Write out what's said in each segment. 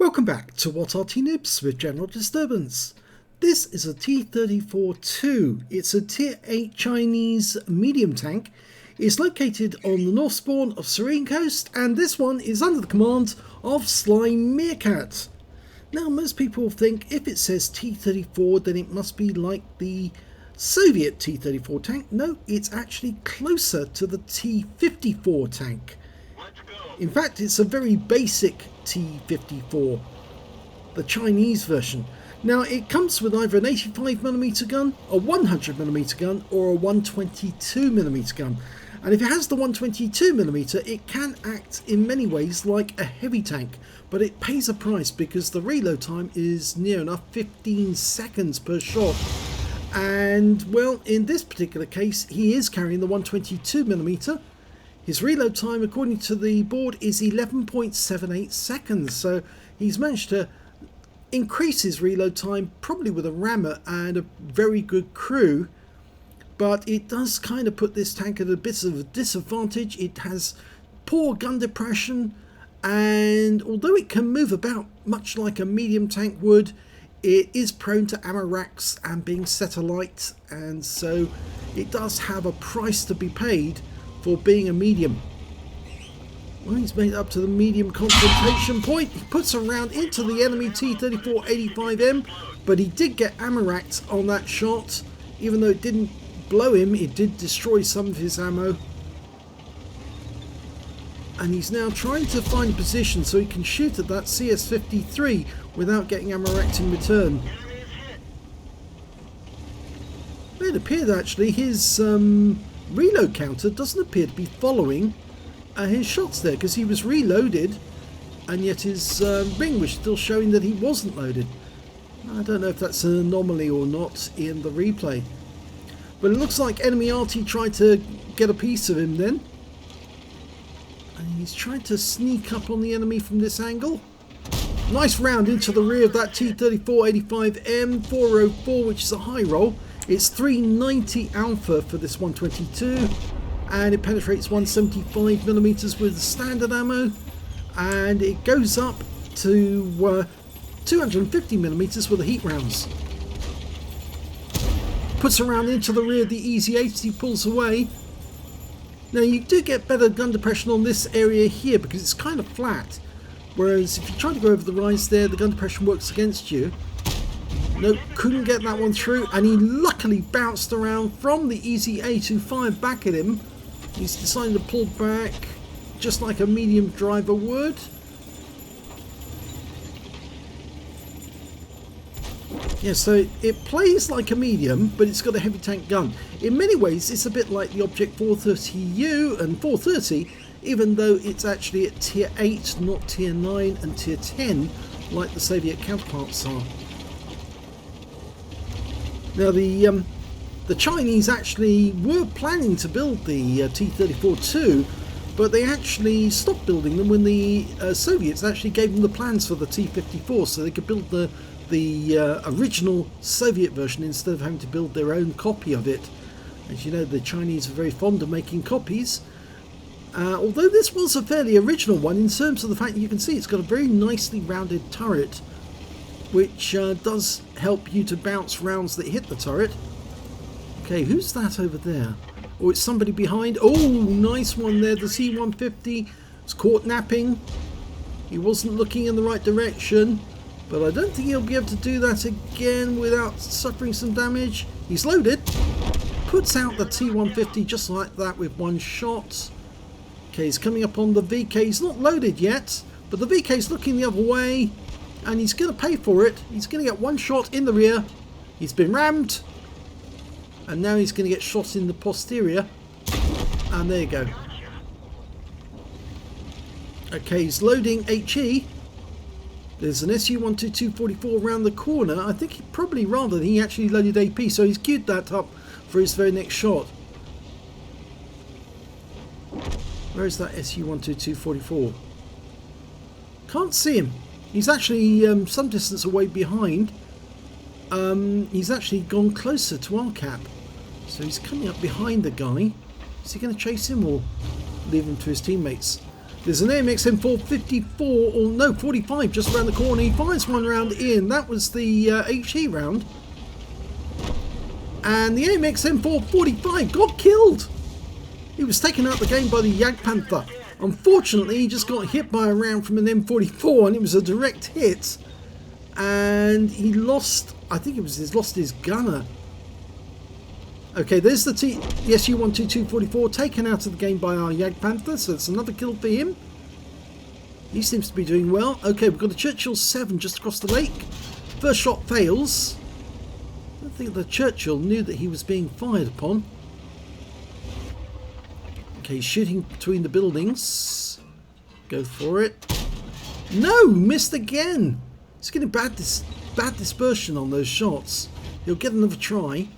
Welcome back to What Are Noobs with General Disturbance. This is a T-34-2. It's a Tier 8 Chinese medium tank. It's located on the north spawn of Serene Coast, and this one is under the command of SlyMeerkat. Now, most people think if it says T-34, then it must be like the Soviet T-34 tank. No, it's actually closer to the T-54 tank. In fact, it's a very basic T-54, the Chinese version. Now, it comes with either an 85mm gun, a 100mm gun, or a 122mm gun. And if it has the 122mm, it can act in many ways like a heavy tank, but it pays a price because the reload time is near enough 15 seconds per shot. And, well, in this particular case, he is carrying the 122mm. His reload time, according to the board, is 11.78 seconds. So he's managed to increase his reload time, probably with a rammer and a very good crew. But it does kind of put this tank at a bit of a disadvantage. It has poor gun depression, and although it can move about much like a medium tank would, it is prone to ammo racks and being set alight, and so it does have a price to be paid for being a medium. Well, he's made up to the medium confrontation point. He puts a round into the enemy T-34-85M, but he did get ammo racked on that shot. Even though it didn't blow him, it did destroy some of his ammo. And he's now trying to find a position so he can shoot at that CS-53 without getting ammo racked in return. It appeared actually his reload counter doesn't appear to be following his shots there, because he was reloaded and yet his ring was still showing that he wasn't loaded. I don't know if that's an anomaly or not in the replay, but it looks like enemy Arty tried to get a piece of him then, and he's trying to sneak up on the enemy from this angle. Nice round into the rear of that T-34-85M 404, which is a high roll. It's 390 alpha for this 122, and it penetrates 175mm with standard ammo, and it goes up to 250mm with the heat rounds. Puts a round into the rear of the Easy 8 as he pulls away. Now, you do get better gun depression on this area here because it's kind of flat, whereas if you try to go over the rise there, the gun depression works against you. Nope, couldn't get that one through, and he luckily bounced around from the Easy A25 back at him. He's decided to pull back just like a medium driver would. Yeah, so it plays like a medium, but it's got a heavy tank gun. In many ways, it's a bit like the Object 430U and 430, even though it's actually at Tier 8, not Tier 9 and Tier 10, like the Soviet counterparts are. Now, the Chinese actually were planning to build the T-34-2, but they actually stopped building them when the Soviets actually gave them the plans for the T-54, so they could build the original Soviet version instead of having to build their own copy of it. As you know, the Chinese are very fond of making copies. Although this was a fairly original one in terms of the fact that you can see it's got a very nicely rounded turret, which does help you to bounce rounds that hit the turret. Okay, who's that over there? Oh, it's somebody behind. Oh, nice one there. The C-150 was caught napping. He wasn't looking in the right direction, but I don't think he'll be able to do that again without suffering some damage. He's loaded. Puts out the T-150 just like that with one shot. Okay, he's coming up on the VK. He's not loaded yet, but the VK's looking the other way, and he's going to pay for it. He's going to get one shot in the rear. He's been rammed, and now he's going to get shot in the posterior, and there you go. Okay, he's loading HE. There's an SU-122-44 around the corner. I think he'd probably rather he actually loaded AP, so he's queued that up for his very next shot. Where is that SU-122-44? Can't see him. He's actually some distance away behind. He's actually gone closer to our cap. So he's coming up behind the guy. Is he going to chase him or leave him to his teammates? There's an AMX M454, or no, 45 just around the corner. He fires one round in. That was the HE round. And the AMX M445 got killed. He was taken out of the game by the Jagdpanther. Unfortunately, he just got hit by a round from an M44, and it was a direct hit. And he lost, I think lost his gunner. Okay, there's the SU-122-44 taken out of the game by our Jagdpanther, so it's another kill for him. He seems to be doing well. Okay, we've got a Churchill 7 just across the lake. First shot fails. I don't think the Churchill knew that he was being fired upon. Okay, shooting between the buildings. Go for it. No, missed again. He's getting bad dispersion on those shots. He'll get another try.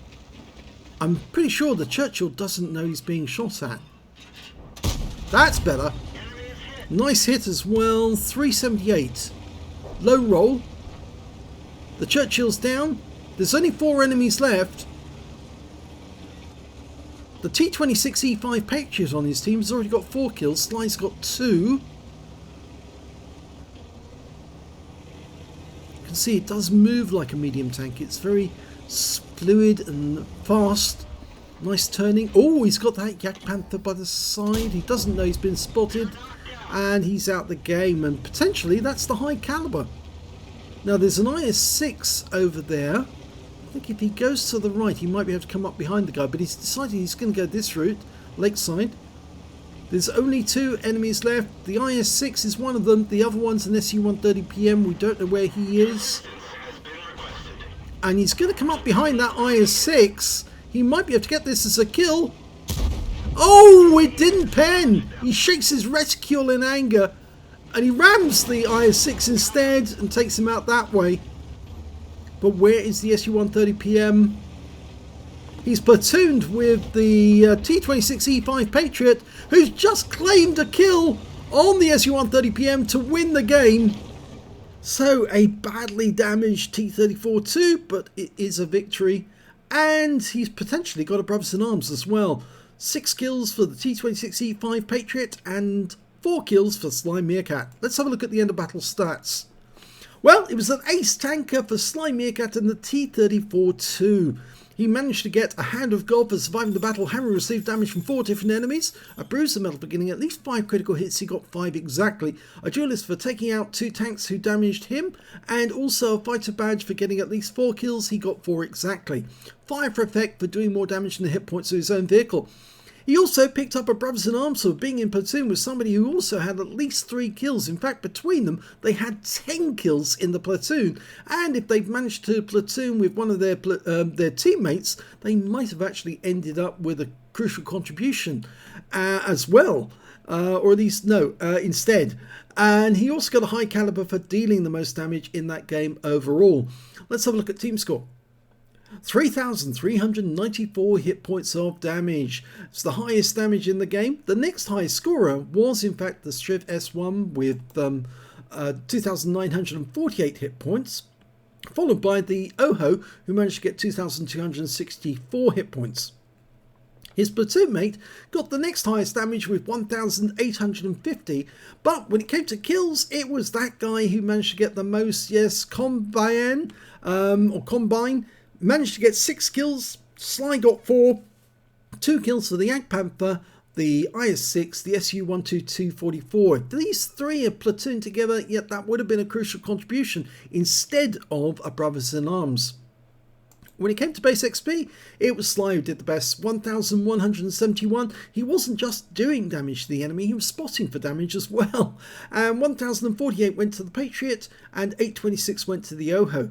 I'm pretty sure the Churchill doesn't know he's being shot at. That's better. Nice hit as well. 378. Low roll. The Churchill's down. There's only 4 enemies left. The T-34-2 Patriot on his team has already got 4 kills. Sly's got 2. You can see it does move like a medium tank. It's very fluid and fast. Nice turning. Oh, he's got that Jagdpanther by the side. He doesn't know he's been spotted. And he's out the game. And potentially that's the high caliber. Now there's an IS-6 over there. I think if he goes to the right, he might be able to come up behind the guy. But he's decided he's going to go this route. Lakeside. There's only 2 enemies left. The IS-6 is one of them. The other one's an SU-130PM. We don't know where he is. And he's going to come up behind that IS-6. He might be able to get this as a kill. Oh, it didn't pen. He shakes his reticule in anger. And he rams the IS-6 instead and takes him out that way. But where is the SU-130PM? He's platooned with the T-34-2 Patriot, who's just claimed a kill on the SU-130PM to win the game. So a badly damaged T-34-2, but it is a victory. And he's potentially got a Brothers in Arms as well. 6 kills for the T-34-2 Patriot and 4 kills for SlyMeerkat. Let's have a look at the end of battle stats. Well, it was an ace tanker for SlyMeerkat and the T-34-2. He managed to get a Hand of God for surviving the battle, having received damage from 4 different enemies, a bruiser medal for getting at least 5 critical hits, he got 5 exactly, a duelist for taking out 2 tanks who damaged him, and also a fighter badge for getting at least 4 kills, he got 4 exactly. Fire for effect for doing more damage than the hit points of his own vehicle. He also picked up a Brothers in Arms for being in platoon with somebody who also had at least 3 kills. In fact, between them, they had 10 kills in the platoon. And if they'd managed to platoon with one of their teammates, they might have actually ended up with a crucial contribution as well. Or at least, no, instead. And he also got a high caliber for dealing the most damage in that game overall. Let's have a look at team score. 3,394 hit points of damage. It's the highest damage in the game. The next highest scorer was in fact the Striv S1 with 2,948 hit points, followed by the Oho, who managed to get 2,264 hit points. His platoon mate got the next highest damage with 1,850, but when it came to kills, it was that guy who managed to get the most. Yes, Combine, managed to get 6 kills. Sly got 4. 2 kills for the Jagdpanther, the IS-6, the SU-122-44. These 3 are platooned together, yet that would have been a crucial contribution instead of a Brothers in Arms. When it came to base XP, it was Sly who did the best. 1,171. He wasn't just doing damage to the enemy, he was spotting for damage as well. And 1,048 went to the Patriot, and 826 went to the Oho.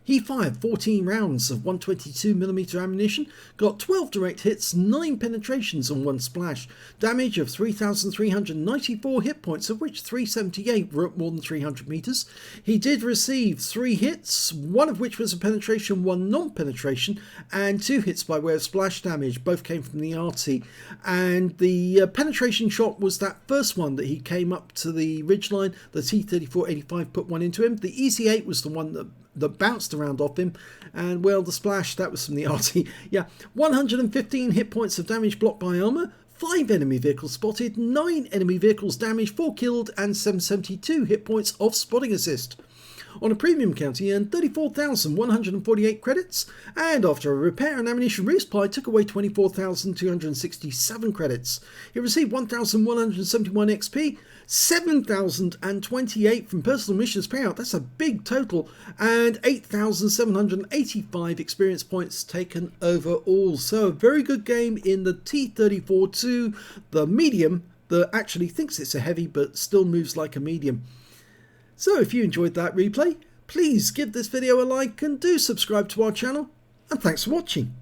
He fired 14 rounds of 122mm ammunition, got 12 direct hits, 9 penetrations and 1 splash, damage of 3,394 hit points, of which 378 were at more than 300 meters. He did receive 3 hits, one of which was a penetration, 1 non-penetration, and 2 hits by way of splash damage. Both came from the Arty. And the penetration shot was that first one that he came up to the ridgeline. The T-34-85 put one into him. The Easy 8 was the one that bounced around off him, and well, the splash, that was from the Arty. Yeah, 115 hit points of damage blocked by armor, 5 enemy vehicles spotted, 9 enemy vehicles damaged, 4 killed and 772 hit points of spotting assist. On a premium count, he earned 34,148 credits, and after a repair and ammunition resupply took away 24,267 credits. He received 1,171 XP, 7,028 from personal missions payout, that's a big total, and 8,785 experience points taken overall. So a very good game in the T-34-2, the medium, that actually thinks it's a heavy but still moves like a medium. So if you enjoyed that replay, please give this video a like and do subscribe to our channel, and thanks for watching.